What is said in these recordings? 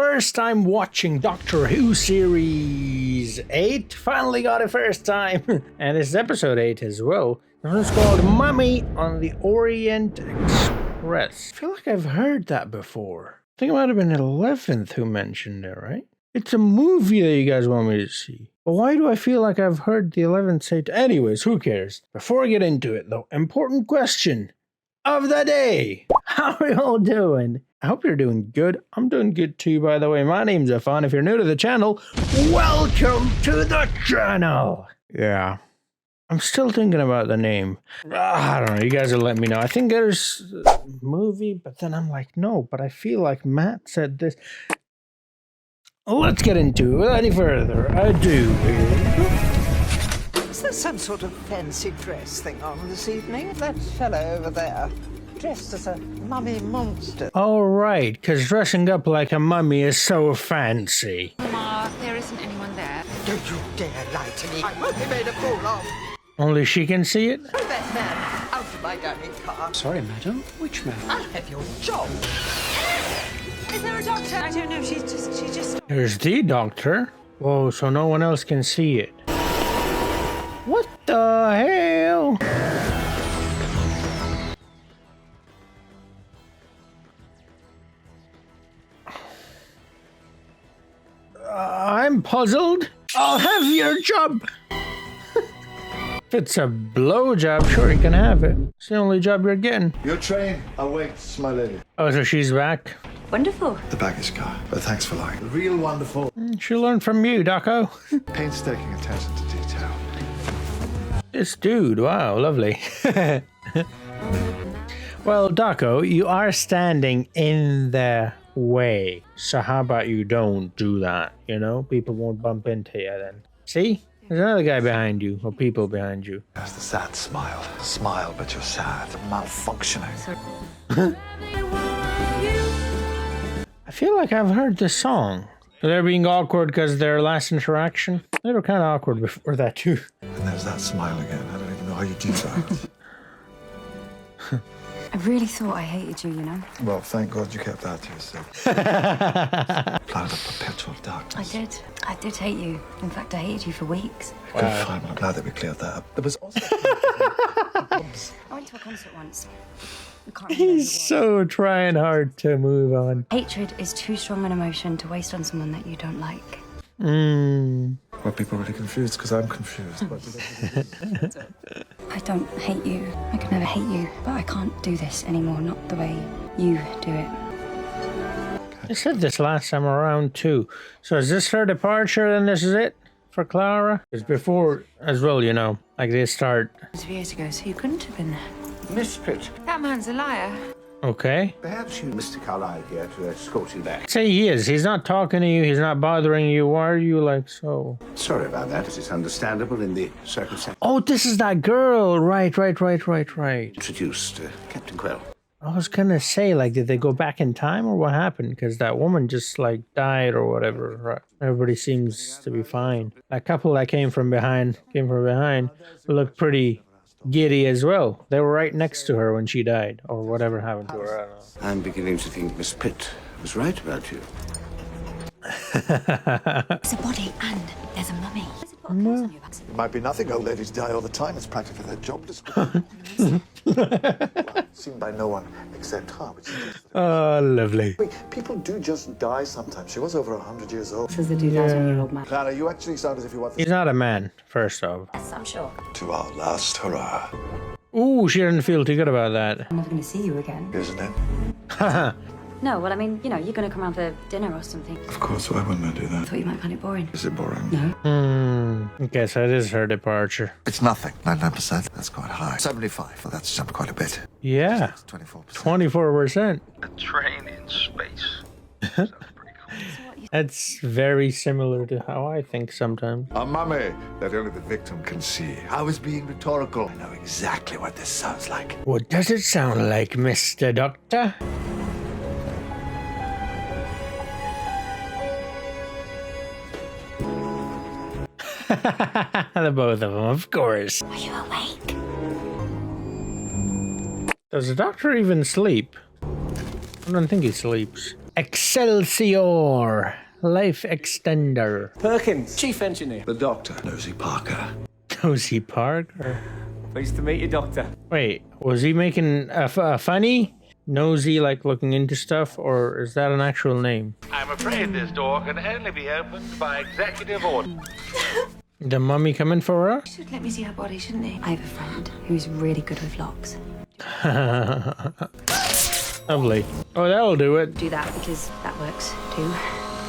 first time watching Doctor Who Series 8. Finally got it first time. And this is episode 8 as well. This one's called Mummy on the Orient Express. I feel like I've heard that before. I think it might have been 11th who mentioned it, right? It's a movie that you guys want me to see. But why do I feel like I've heard the 11th say... Anyways, who cares? Before I get into it, though, important question of the day. How are you all doing? I hope you're doing good. I'm doing good too, by the way. My name's Affan. If you're new to the channel, welcome to the channel. Yeah. I'm still thinking about the name. I don't know. You guys will let me know. I think there's a movie, but then I'm like, no, but I feel like Matt said this. Let's get into it without any further ado. Is there some sort of fancy dress thing on this evening? That fellow over there, dressed as a mummy monster. All right, because dressing up like a mummy is so fancy. Ma, there isn't anyone there. Don't you dare lie to me. I won't be made a fool of. Only she can see it? Throw that man out of my dining car. Sorry, madam. Which man? I'll have your job. Is there a doctor? I don't know. She just. There's the doctor. Whoa, so no one else can see it. What the hell? I'm puzzled. I'll have your job. If it's a blowjob, sure you can have it. It's the only job you're getting. Your train awaits, my lady. Oh, so she's back. Wonderful. The baggage car, but thanks for lying. Real wonderful. She learned from you, Doco. Painstaking attention to detail. This dude, wow, lovely. Well, Doco, you are standing in the way. So how about you don't do that, you know? People won't bump into you then. See? There's another guy behind you, or people behind you. That's the sad smile. Smile, but you're sad. Malfunctioning. I feel like I've heard this song. They're being awkward because their last interaction. They were kind of awkward before that too. And there's that smile again. I don't even know how you do that. I really thought I hated you, you know? Well, thank God you kept that to yourself. Planted a perpetual darkness. I did hate you. In fact, I hated you for weeks. Good fun. I'm glad that we cleared that up. There was also... I went to a concert once. I can't remember who it He's was. so trying hard to move on. Hatred is too strong an emotion to waste on someone that you don't like. Well, people are really confused because I'm confused. I don't hate you. I could never hate you. But I can't do this anymore, not the way you do it. I said this last time around too. So is this her departure and this is it for Clara? Because before as well, you know, like they start. It was years ago, so you couldn't have been there. Miss Pitt, That man's a liar. Okay. perhaps you, Mr. Carlyle, here to escort you back. Say he is. He's not talking to you. He's not bothering you. Why are you like so? Sorry about that. It's understandable in the circumstances. Oh, this is that girl. Right. Introduced Captain Quell. I was gonna say, like, did they go back in time or what happened? Because that woman just, like, died or whatever. Right. Everybody seems to be fine. That couple that came from behind, looked pretty giddy as well. They were right next to her when she died, or whatever happened to her. I don't know. I'm beginning to think Miss Pitt was right about you. It's a body and there's a mummy. It might be nothing. Old ladies die all the time. It's practically their job description. Seen by no one except her. Which is Oh, lovely. people do just die sometimes. She was over 100 years old. Says the 2,000-year-old man. Clara, you actually sound as if you want He's not a man, first off. Yes, I'm sure. to our last hurrah, Ooh, she didn't feel too good about that. I'm never going to see you again. isn't it? No, well, I mean, you know, you're going to come around for dinner or something. Of course, why wouldn't I do I that? thought you might find it boring. Is it boring? No. Okay, so it is her departure. It's nothing. 99%. That's quite high. 75. Well, that's jumped quite a bit. Yeah, 24%. 24%. A train in space. Sounds pretty cool. That's very similar to how I think sometimes. A mummy that only the victim can see. I was being rhetorical. I know exactly what this sounds like. What does it sound like, Mr. Doctor? The both of them, of course. Are you awake? Does the doctor even sleep? I don't think he sleeps. Excelsior Life Extender. Perkins, Chief Engineer. The doctor, Nosy Parker. Nosy Parker. Pleased to meet you, Doctor. Wait, was he making a funny? Nosy, like looking into stuff, or is that an actual name? I'm afraid this door can only be opened by executive order. The mummy coming for her? Should let me see her body, shouldn't he? I have a friend who's really good with locks. Lovely. Oh, that'll do it. Do that because that works too.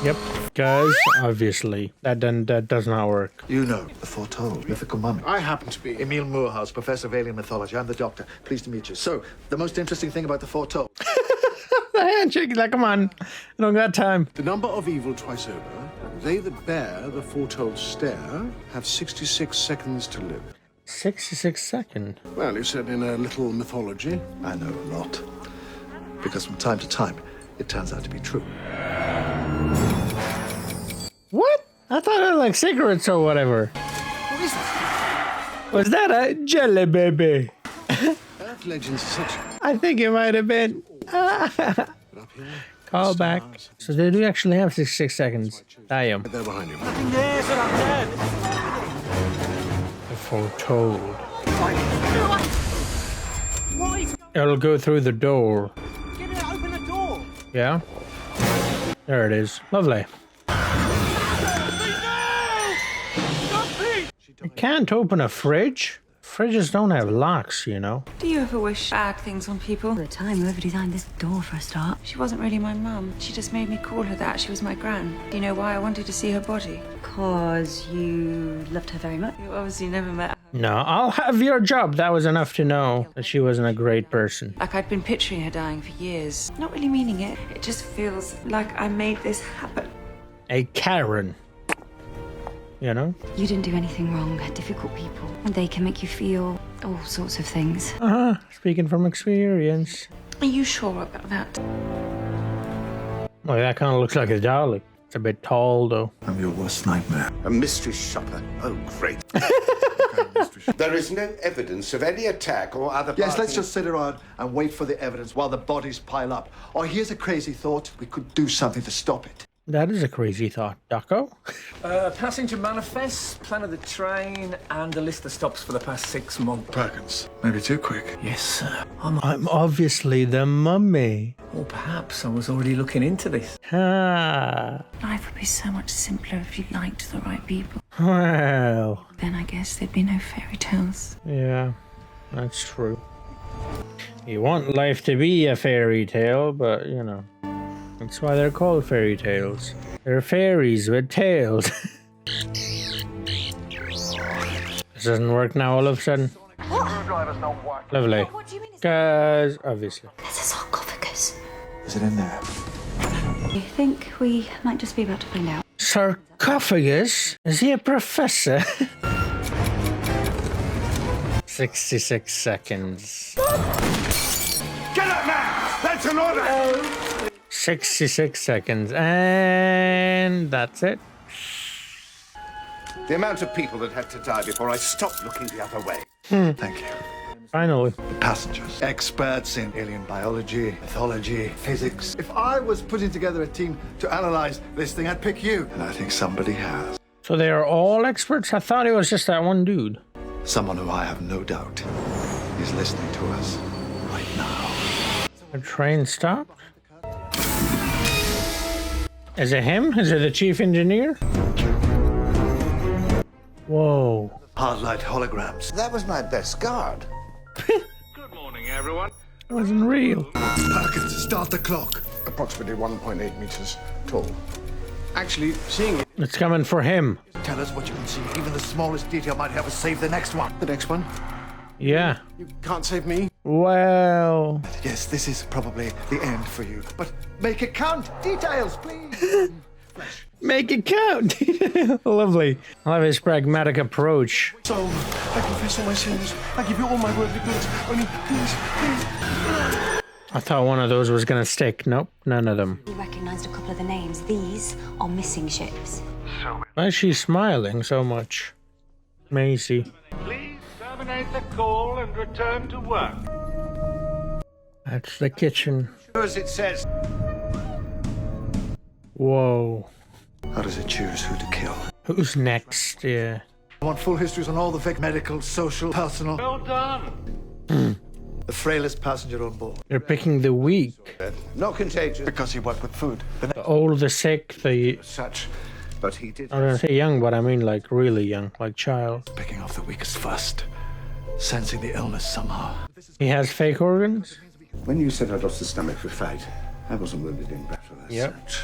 Yep. Guys, obviously, that does not work. You know, the foretold, mythical mummy. I happen to be Emil Moorhouse, professor of alien mythology. I'm the doctor. Pleased to meet you. So, the most interesting thing about the foretold. The handshake, like, come on. I don't got time. the number of evil twice over. They that bear the foretold stare have 66 seconds to live. 66 seconds. Well, you said in a little mythology. I know a lot. Because from time to time, it turns out to be true. What? I thought it was like cigarettes or whatever. What is that? Was that a jelly baby? Earth legends are such. I think it might have been. But up here, Call back. So they do actually have 66 seconds. Damn. they're behind you. The foretold. It'll go through the door. Get it, open the door. Yeah? There it is. Lovely. You can't open a fridge. Fridges don't have locks, you know. Do you ever wish bad things on people? All the time, whoever designed this door for a start. She wasn't really my mum. She just made me call her that. She was my gran. Do you know why I wanted to see her body? Because you loved her very much. You obviously never met her. No, I'll have your job. That was enough to know that she wasn't a great person. Like I'd been picturing her dying for years. Not really meaning it. It just feels like I made this happen. A Karen. You know? You didn't do anything wrong. Difficult people. And they can make you feel all sorts of things. Speaking from experience. Are you sure about that? Well, that kind of looks like a Dalek. It's a bit tall, though. I'm your worst nightmare. A mystery shopper. Oh, great. There is no evidence of any attack or other. Yes, let's just sit around and wait for the evidence while the bodies pile up. Or here's a crazy thought. We could do something to stop it. That is a crazy thought, Doco. Passenger manifest, plan of the train, and a list of stops for the past 6 months. Perkins, maybe too quick. Yes, sir. I'm obviously the mummy. Or perhaps I was already looking into this. Ah. Life would be so much simpler if you liked the right people. Well. Then I guess there'd be no fairy tales. Yeah, that's true. You want life to be a fairy tale, but, you know. That's why they're called fairy tales. They're fairies with tails. This doesn't work now all of a sudden. Lovely. Guys, obviously. There's a sarcophagus. Is it in there? I think we might just be about to find out. Sarcophagus? Is he a professor? 66 seconds. Get up, man! That's an order! 66 seconds, and that's it. The amount of people that had to die before I stopped looking the other way. Thank you. Finally. The passengers. Experts in alien biology, mythology, physics. If I was putting together a team to analyze this thing, I'd pick you. And I think somebody has. So they are all experts? I thought it was just that one dude. Someone who I have no doubt is listening to us right now. A train stopped? Is it him? Is it the chief engineer? Whoa. Hard light holograms. That was my best guard. Good morning, everyone. It wasn't real. Perkins, start the clock. Approximately 1.8 meters tall. Actually, seeing it. It's coming for him. Tell us what you can see. Even the smallest detail might help us save the next one. The next one. Yeah. You can't save me. Well. Yes, this is probably the end for you. But make it count. Details, please. Make it count. Lovely. I love his pragmatic approach. So, I confess all my sins. I give you all my worldly goods. Only, please. I thought one of those was gonna stick. Nope, none of them. We recognized a couple of the names. These are missing ships. Why is she smiling so much? Macy. Please terminate the call and return to work. That's the kitchen. As it says. Whoa. How does it choose who to kill? Who's next? Yeah. I want full histories on all the medical, social, personal. Well done. The frailest passenger on board. They're picking the weak, Not contagious. Because he worked with food. the old, the sick, the... Such. But he did. I don't say young, but I mean like really young, like child. Picking off the weakest first. Sensing the illness somehow. He has fake organs? When you said I'd lost the stomach for a fight, I wasn't wounded in battle as Yep. such.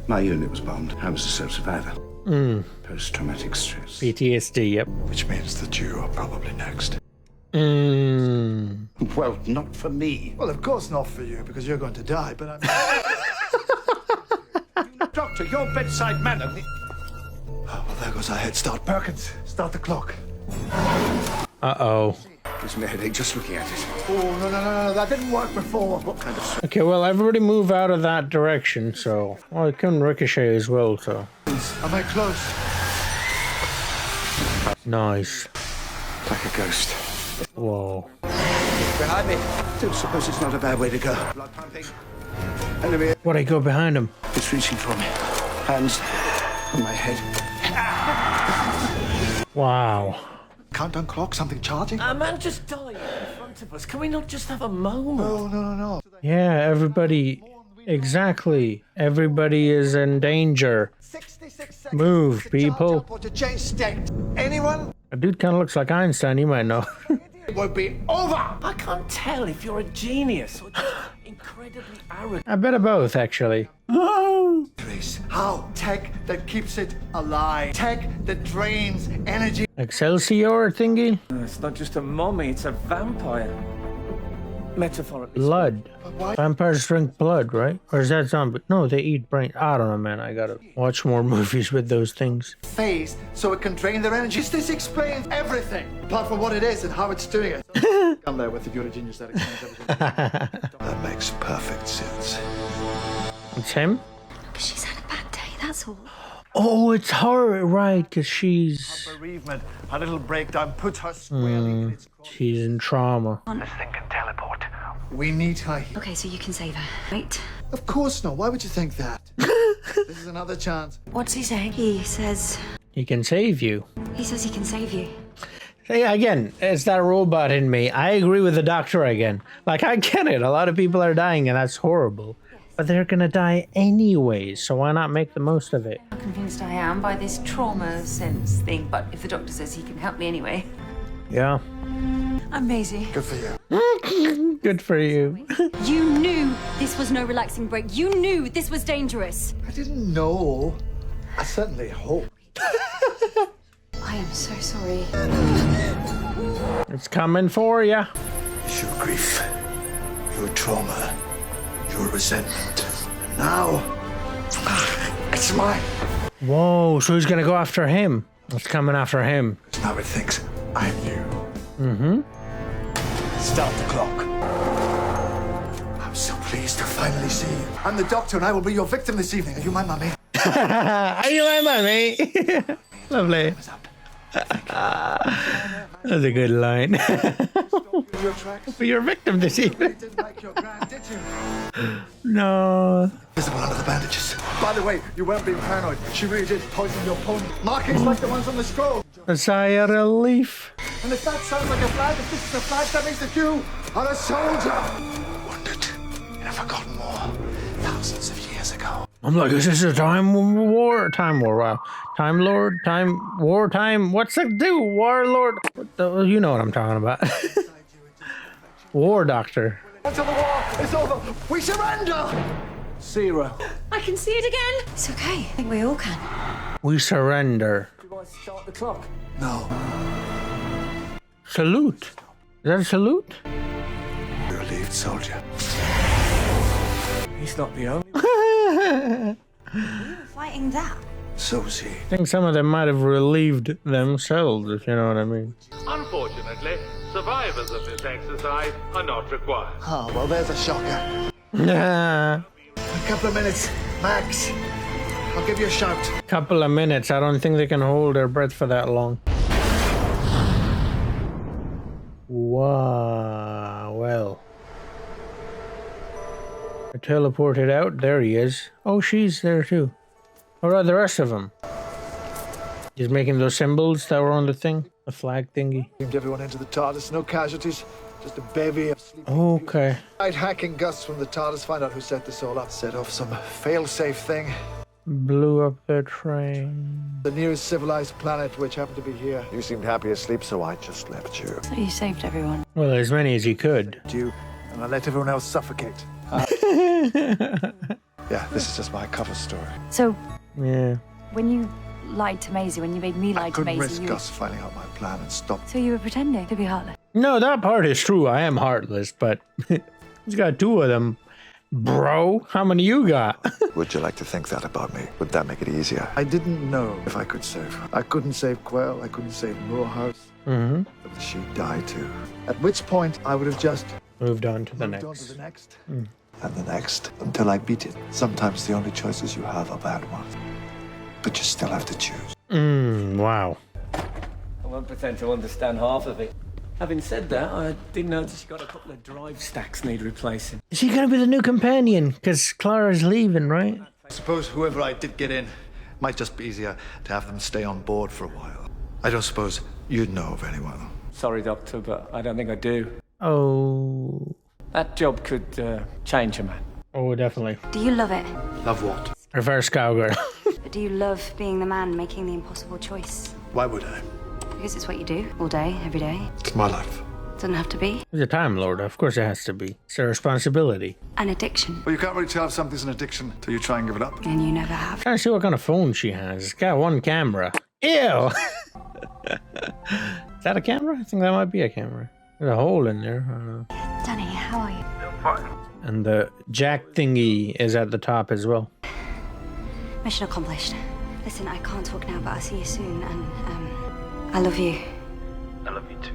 My unit was bombed. I was a sole survivor. Post-traumatic stress. PTSD, yep. Which means that you are probably next. Well, not for me. Well, of course not for you, because you're going to die, but I'm... Doctor, your bedside manner. Oh, well, there goes our head start. Perkins, start the clock. Uh-oh. Gives me a headache just looking at it. Oh, no, that didn't work before. What kind of... Okay, well, everybody move out of that direction, so... Well, it can ricochet as well, so... Am I close? Nice. Like a ghost. Whoa. Behind me. Don't suppose it's not a bad way to go. Blood pumping. Enemy. What'd I go behind him? It's reaching for me. Hands on my head. Wow. Countdown clock, something charging? A man just died in front of us. Can we not just have a moment? Oh, no. Yeah, everybody... Exactly. Everybody is in danger. 66 seconds. Move, To people. charge up or to change state. Anyone? A dude kind of looks like Einstein, you might know. It won't be over. I can't tell if you're a genius or just incredibly arrogant. I bet of both, actually. Trace. How? Tech that keeps it alive. Tech that drains energy. Excelsior thingy? It's not just a mommy, it's a vampire. Metaphorically. Blood. Why? Vampires drink blood, right? Or is that zombie? No, they eat brain. I don't know, man. I gotta watch more movies with those things. Phase so it can drain their energy. This explains everything, apart from what it is and how it's doing it. Come there with the you're a genius that explains everything. That makes perfect sense. It's him? Because she's had a bad day, that's all. Oh, it's her, right? Because she's Bereavement, a little breakdown, put her squarely in its course. she's in trauma. This thing can teleport. We need her here. Okay, so you can save her, right? Of course not. Why would you think that? This is another chance. What's he saying? He says He can save you. he can save you. Yeah, again, it's that robot in me. I agree with the doctor again. Like, I get it. A lot of people are dying, and that's horrible. But they're gonna die anyways, so why not make the most of it? How convinced I am by this trauma sense thing, but if the doctor says he can help me anyway. Yeah. I'm Maisie. Good for you. Good for you. You knew this was no relaxing break. You knew this was dangerous. I didn't know. I certainly hope. I am so sorry. It's coming for ya. It's your grief, your trauma, your resentment. And now, it's mine. Whoa, so he's gonna go after him. It's coming after him. Now it thinks I'm you. Mm-hmm. Start the clock. I'm so pleased to finally see you. I'm the doctor and I will be your victim this evening. Are you my mummy? Are you my mummy? Lovely. What's up? That's a good line. Your tracks? Be your victim this evening. Didn't like your grand, did you? No. Visible under the bandages. By the way, you weren't being paranoid. She really did poison your pony. Markings like the ones on the scroll. A sigh of relief. And if that sounds like a flag, if this is a flag, that means that you are a soldier. Wounded in a forgotten war thousands of years ago. I'm like, is this a time war? Time war, wow. Time lord, time war, time. What's it do? Warlord. What the, you know what I'm talking about. War doctor. Until the war is over, we surrender! 0. I can see it again. It's okay. I think we all can. We surrender. Do I start the clock? No, Salute. Is that a salute? you're a relieved soldier. He's not the only one. Fighting that. So was he. I think some of them might have relieved themselves, if you know what I mean. Unfortunately, survivors of this exercise are not required. Oh, well, there's a shocker. A A couple of minutes, max. I'll give you a shout. couple of minutes. I don't think they can hold their breath for that long. Wow. Well. I teleported out. There he is. Oh, she's there too. What are the rest of them? He's making those symbols that were on the thing. The flag thingy. Beamed everyone into the TARDIS. No casualties. Just a bevy of sleeping Okay. night hacking gusts from the TARDIS. Find out who set this all up. Set off some fail-safe thing. Blew up the train. The nearest civilized planet, which happened to be here. You seemed happy asleep, so I just left you. So you saved everyone. Well, as many as he could. You, and I let everyone else suffocate. Yeah, this is just my cover story. So, Yeah. when you lied to Maisie, when you made me lie I to couldn't Maisie, risk Gus finding out my plan and stop. so you were pretending to be heartless. No, that part is true. I am heartless, but he's got two of them. Bro, how many you got? Would you like to think that about me? Would that make it easier? I didn't know if I could save her. I couldn't save Quell. I couldn't save Moorhouse. Mm-hmm. But she'd die too. At which point, I would have just Moved on to the moved on next. to the next. And the next, until I beat it. Sometimes the only choices you have are bad ones. But you still have to choose. Wow. I won't pretend to understand half of it. Having said that, I did notice you got a couple of drive stacks need replacing. Is he gonna be the new companion? Because Clara's leaving, right? I suppose whoever I did get in might just be easier to have them stay on board for a while. I don't suppose you'd know of anyone. Sorry, Doctor, but I don't think I do. Oh. That job could change a man. Oh, definitely. Do you love it? Love what? Reverse cowgirl. But do you love being the man making the impossible choice? Why would I? Because it's what you do, all day, every day. It's my life. Doesn't have to be. He's a Time Lord. Of course it has to be. It's a responsibility. An addiction. Well, you can't really tell if something's an addiction till you try and give it up. And you never have. Trying to see what kind of phone she has. It's got one camera. Ew! Is that a camera? I think that might be a camera. There's a hole in there. I don't know. Danny, how are you? And the jack thingy is at the top as well. Mission accomplished. Listen, I can't talk now, but I'll see you soon, and, I love you. I love you too.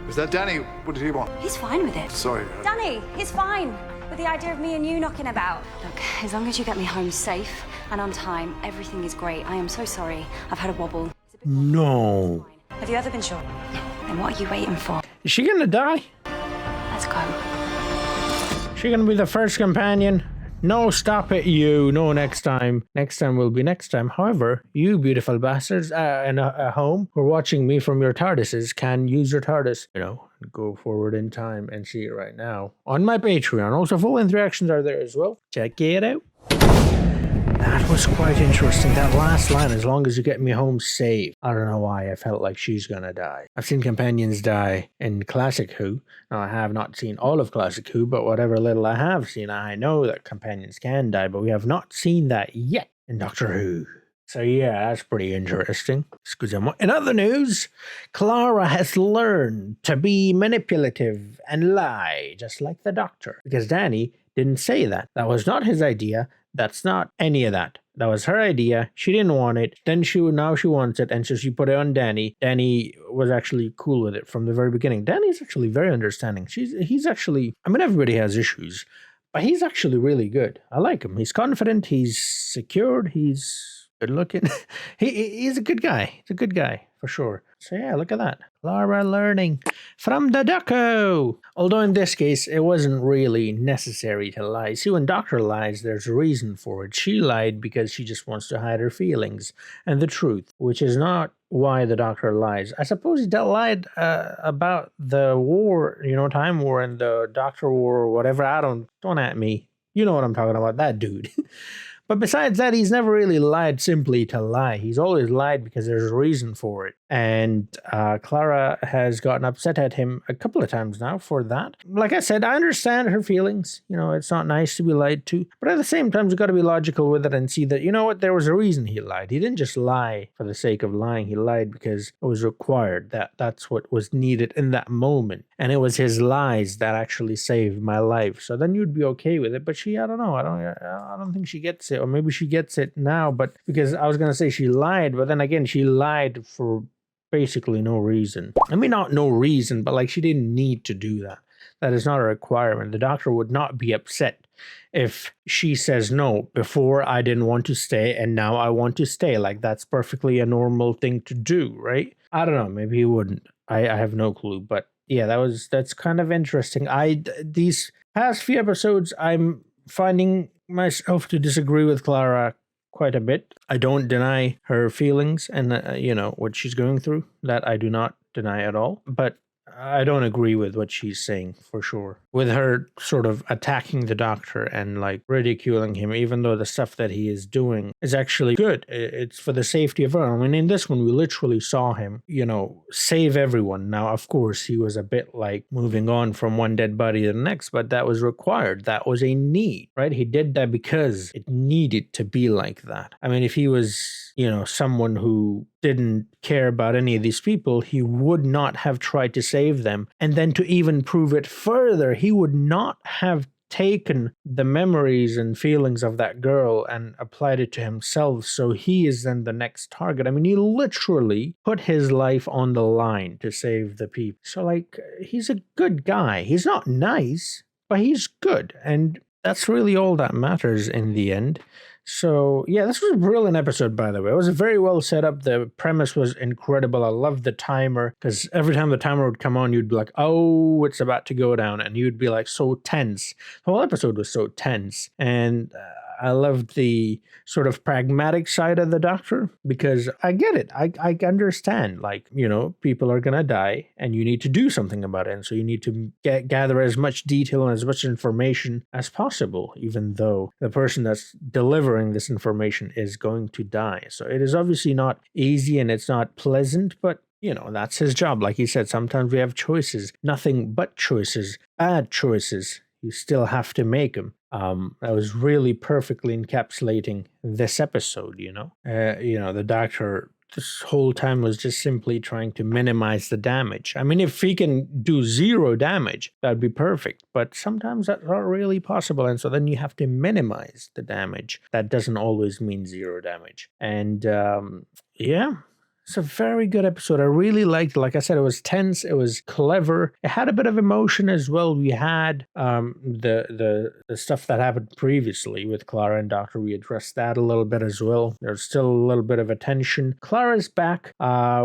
Is that Danny? What did he want? He's fine with it. Sorry. Danny, he's fine with the idea of me and you knocking about. Look, as long as you get me home safe and on time, everything is great. I am so sorry. I've had a wobble. No. Have you ever been sure? Then what are you waiting for? Is she gonna die? Let's go. Is she gonna be the first companion? No, stop it, you. No, next time. Next time will be next time. However, you beautiful bastards in a home who are watching me from your TARDISes can use your TARDIS, go forward in time and see it right now on my Patreon. Also, full interactions are there as well. Check it out. That was quite interesting. That last line, as long as you get me home safe. I don't know why I felt like she's gonna die. I've seen companions die in Classic Who. Now, I have not seen all of Classic Who, but whatever little I have seen, I know that companions can die, but we have not seen that yet in Doctor Who. So yeah, that's pretty interesting. In other news, Clara has learned to be manipulative and lie, just like the Doctor. Because Danny didn't say that. That was not his idea. That's not any of that. That was her idea. She didn't want it. Then now she wants it, and so she put it on Danny. Danny was actually cool with it from the very beginning. Danny's actually very understanding. He's actually, I mean, everybody has issues, but he's actually really good. I like him. He's confident. He's secured. He's good looking. He's a good guy. He's a good guy for sure. So yeah, look at that. Clara learning from the doco. Although in this case, it wasn't really necessary to lie. See, when Doctor lies, there's a reason for it. She lied because she just wants to hide her feelings and the truth, which is not why the Doctor lies. I suppose he lied about the war, Time War and the Doctor War or whatever. Don't at me. You know what I'm talking about, that dude. But besides that, he's never really lied simply to lie. He's always lied because there's a reason for it. And Clara has gotten upset at him a couple of times now for that. Like I said, I understand her feelings. It's not nice to be lied to. But at the same time, you've got to be logical with it and see that, there was a reason he lied. He didn't just lie for the sake of lying. He lied because it was required. That's what was needed in that moment. And it was his lies that actually saved my life. So then you'd be okay with it. But I don't know. I don't think she gets it. Or maybe she gets it now. But because I was going to say she lied. But then again, she lied for basically no reason. I mean, not no reason, but she didn't need to do that. That is not a requirement. The Doctor would not be upset if she says no, before I didn't want to stay and now I want to stay. That's perfectly a normal thing to do, right? I don't know. Maybe he wouldn't. I have no clue. But yeah, that's kind of interesting. past few episodes, I'm finding myself to disagree with Clara quite a bit. I don't deny her feelings and, what she's going through. That I do not deny at all. But I don't agree with what she's saying, for sure. With her sort of attacking the doctor and like ridiculing him, even though the stuff that he is doing is actually good. It's for the safety of everyone. I mean, in this one, we literally saw him, save everyone. Now, of course, he was a bit like moving on from one dead body to the next, but that was required. That was a need, right? He did that because it needed to be like that. I mean, if he was, someone who didn't care about any of these people, he would not have tried to save them. And then to even prove it further, he would not have taken the memories and feelings of that girl and applied it to himself, so he is then the next target. I mean, he literally put his life on the line to save the people. So, like, he's a good guy. He's not nice, but he's good. And that's really all that matters in the end. So, yeah, this was a brilliant episode, by the way. It was very well set up. The premise was incredible. I loved the timer, because every time the timer would come on, you'd be like, oh, it's about to go down. And you'd be like so tense. The whole episode was so tense. And I loved the sort of pragmatic side of the doctor, because I get it. I understand, like, people are going to die and you need to do something about it. And so you need to gather as much detail and as much information as possible, even though the person that's delivering this information is going to die. So it is obviously not easy and it's not pleasant, but that's his job. Like he said, sometimes we have choices, nothing but choices, bad choices. You still have to make them. That was really perfectly encapsulating this episode, the doctor this whole time was just simply trying to minimize the damage. I mean, if he can do 0 damage, that'd be perfect. But sometimes that's not really possible. And so then you have to minimize the damage. That doesn't always mean 0 damage. And it's a very good episode. I really liked it. Like I said, it was tense. It was clever. It had a bit of emotion as well. We had the stuff that happened previously with Clara and Doctor. We addressed that a little bit as well. There's still a little bit of a tension. Clara's back,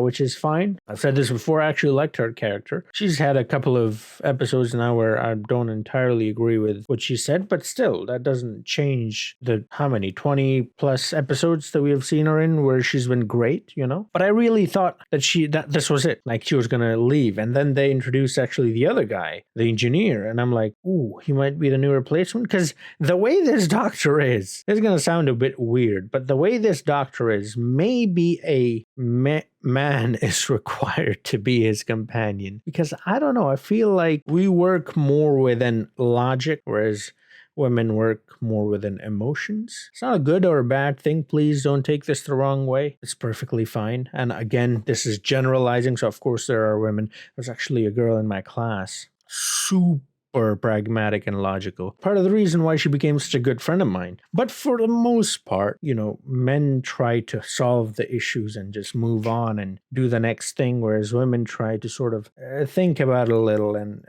which is fine. I've said this before. I actually liked her character. She's had a couple of episodes now where I don't entirely agree with what she said, but still, that doesn't change the 20 plus episodes that we have seen her in where she's been great, But I really thought that this was it, like she was gonna leave, and then they introduced actually the other guy, the engineer, and I'm like, ooh, he might be the new replacement, because the way this doctor is, it's gonna sound a bit weird, but the way this doctor is, maybe a man is required to be his companion, because I don't know, I feel like we work more within logic, whereas women work more within emotions. It's not a good or a bad thing. Please don't take this the wrong way. It's perfectly fine. And again, this is generalizing. So of course there are women. There's actually a girl in my class, super pragmatic and logical. Part of the reason why she became such a good friend of mine. But for the most part, men try to solve the issues and just move on and do the next thing, whereas women try to sort of think about it a little and,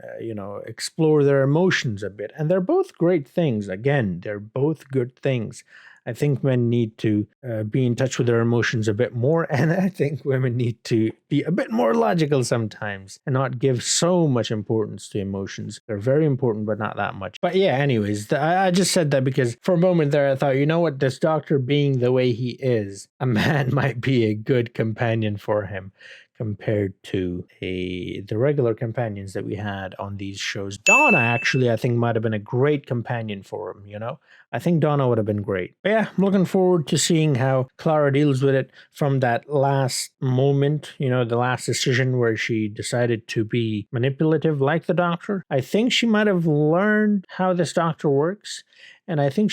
explore their emotions a bit. And they're both great things. Again, they're both good things. I think men need to be in touch with their emotions a bit more, and I think women need to be a bit more logical sometimes and not give so much importance to emotions. They're very important, but not that much. But yeah, anyways, I just said that because for a moment there I thought, what, this doctor being the way he is, a man might be a good companion for him compared to the regular companions that we had on these shows. Donna, actually, I think might have been a great companion for him, I think Donna would have been great. But yeah, I'm looking forward to seeing how Clara deals with it from that last moment, the last decision where she decided to be manipulative like the doctor. I think she might have learned how this doctor works. And I think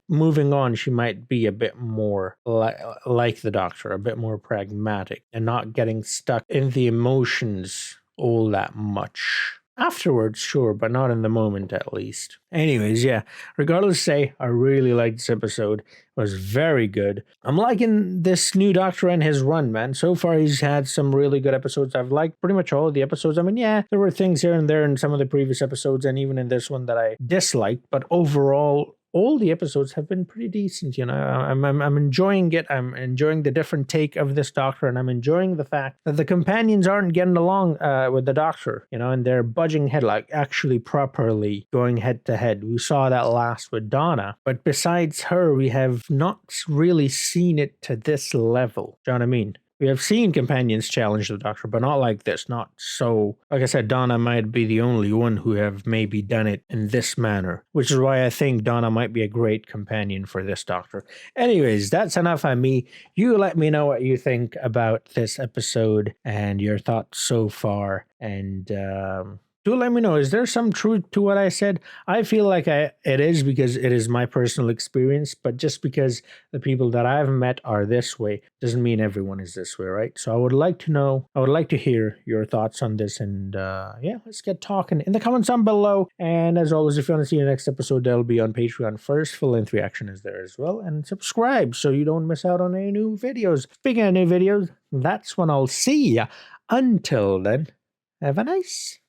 moving on, she might be a bit more like the doctor, a bit more pragmatic and not getting stuck in the emotions all that much. Afterwards, sure, but not in the moment at least. Anyways, yeah, regardless, I really liked this episode. It was very good. I'm liking this new Doctor and his run, man. So far, he's had some really good episodes. I've liked pretty much all of the episodes. I mean, yeah, there were things here and there in some of the previous episodes and even in this one that I disliked, but overall, all the episodes have been pretty decent. You know, I'm enjoying it. I'm enjoying the different take of this doctor, and I'm enjoying the fact that the companions aren't getting along with the doctor, you know, and they're budging head, like actually properly going head to head. We saw that last with Donna, but besides her, we have not really seen it to this level. Do you know what I mean? We have seen companions challenge the doctor, but not like this. Not so. Like I said, Donna might be the only one who have maybe done it in this manner, which is why I think Donna might be a great companion for this doctor. Anyways, that's enough on me. You let me know what you think about this episode and your thoughts so far. And do let me know, is there some truth to what I said? I feel like it is, because it is my personal experience, but just because the people that I've met are this way doesn't mean everyone is this way, right? So I would like to know, I would like to hear your thoughts on this, and yeah, let's get talking in the comments down below. And as always, if you want to see the next episode, that'll be on Patreon first. Full-length reaction is there as well, and subscribe so you don't miss out on any new videos. Speaking of new videos, that's when I'll see ya. Until then, have a nice